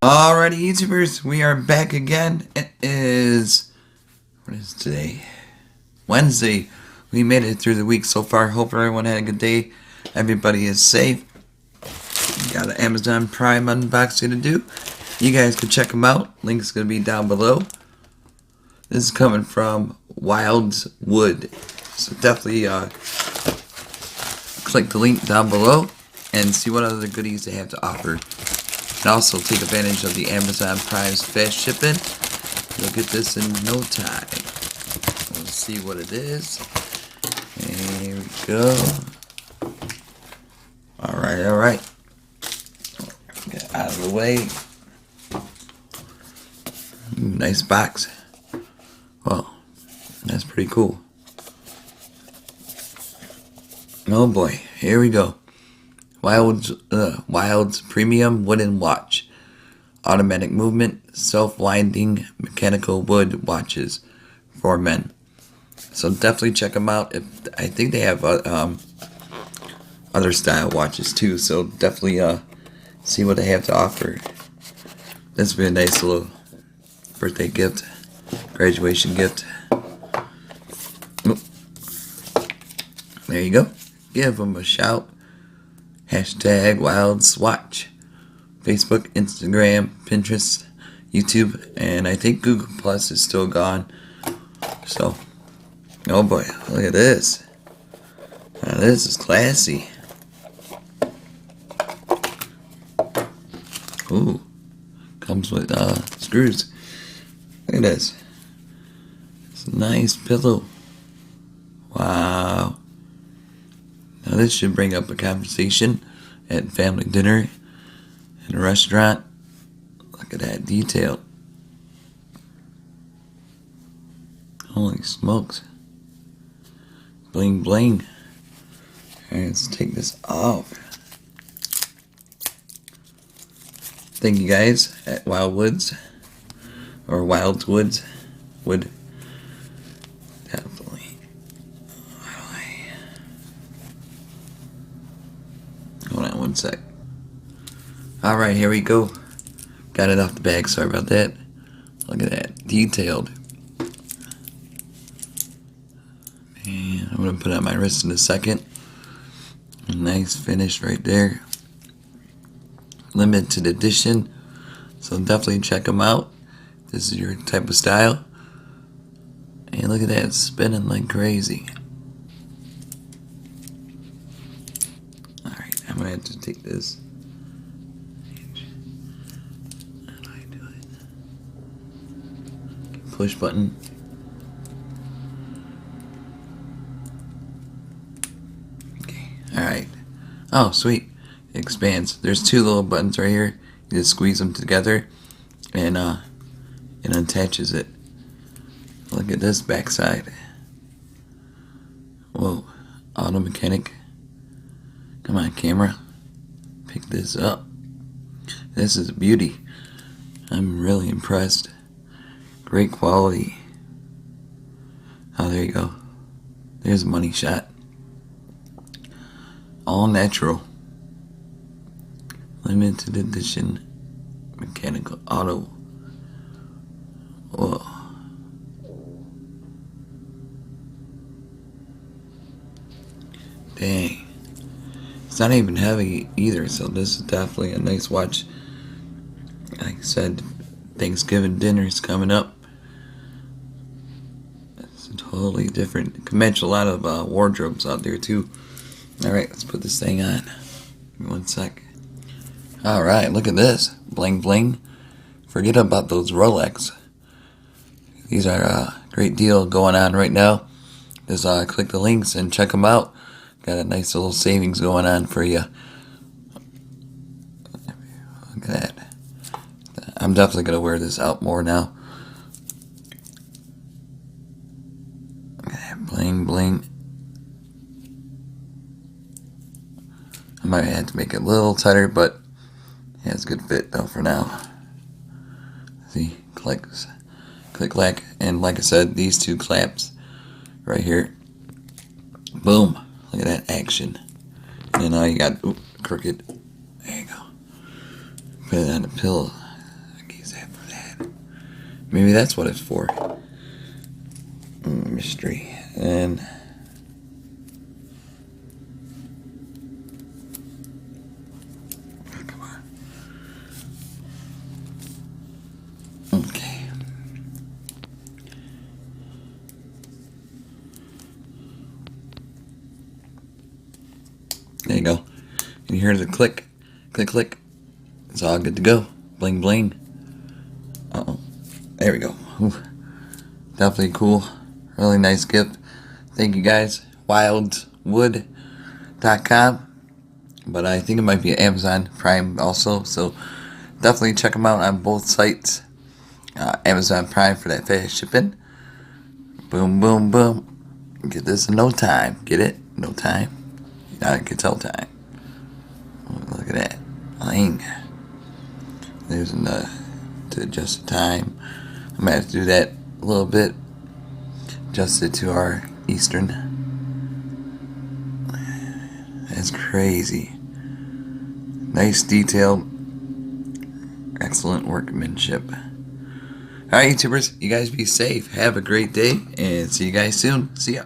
Alrighty, YouTubers, we are back again. It is, what is today? Wednesday. We made it through the week so far. Hope everyone had a good day. Everybody is safe. Got an Amazon Prime unboxing to do. You guys can check them out. Link's going to be down below. This is coming from WildsWood. So definitely click the link down below and see what other goodies they have to offer. And also take advantage of the Amazon Prime's fast shipping. You'll get this in no time. Let's see what it is. Here we go. Alright. Get out of the way. Nice box. Well, that's pretty cool. Oh boy, here we go. Wild's Premium Wooden Watch. Automatic movement, self-winding, mechanical wood watches for men. So definitely check them out. I think they have other style watches too. So definitely see what they have to offer. This would be a nice little birthday gift, graduation gift. Oop. There you go. Give them a shout. Hashtag WildsWatch. Facebook, Instagram, Pinterest, YouTube, and I think Google Plus is still gone. So, oh boy, look at this. Now this is classy. Ooh, comes with screws. Look at this. It's a nice pillow. Wow. Now this should bring up a conversation at family dinner, in a restaurant. Look at that detail. Holy smokes. Bling bling. Alright, let's take this off. Thank you guys at WildWoods or WildsWoods Wood. Definitely. Hold on one sec. Alright, here we go. Got it off the bag, sorry about that. Look at that, detailed. And I'm going to put it on my wrist in a second. A nice finish right there. Limited edition. So definitely check them out. This is your type of style. And look at that, it's spinning like crazy. Alright, I'm going to have to take this. How do I do it? Push button. Okay, alright. Oh, sweet. It expands. There's two little buttons right here. You just squeeze them together and it attaches it. Look at this backside. Whoa. Auto mechanic. Come on, camera. Pick this up. This is a beauty. I'm really impressed. Great quality. Oh, there you go. There's a money shot. All natural. Limited edition. Mechanical auto. Whoa. Dang. It's not even heavy either, so this is definitely a nice watch. Like I said, Thanksgiving dinner is coming up. It's totally different. Can match a lot of wardrobes out there too. Alright, let's put this thing on. Give me one sec. Alright, look at this. Bling bling. Forget about those Rolex. These are a great deal going on right now. Just click the links and check them out. Got a nice little savings going on for you. Look at that. I'm definitely going to wear this out more now. Look at that bling bling. I might have to make it a little tighter, but yeah, it's a good fit though for now. See, clicks. Click clack, and like I said, these two clamps right here. Boom. Look at that action. And now you got crooked. There you go. Put it on the pillow. maybe that's what it's for. Mystery. And come on. Okay. There you go. And you hear the click, click, click. It's all good to go. Bling, bling. Uh-oh. There we go. Ooh. Definitely cool. Really nice gift. Thank you guys. WildsWood.com. But I think it might be Amazon Prime also. So definitely check them out on both sites. Amazon Prime for that fast shipping. Boom, boom, boom. Get this in no time. Get it? No time. Now it can tell time. Look at that. Bling. There's enough to adjust the time. I'm going to have to do that a little bit. Adjust it to our Eastern. That's crazy. Nice detail. Excellent workmanship. Alright, YouTubers, you guys be safe. Have a great day, and see you guys soon. See ya.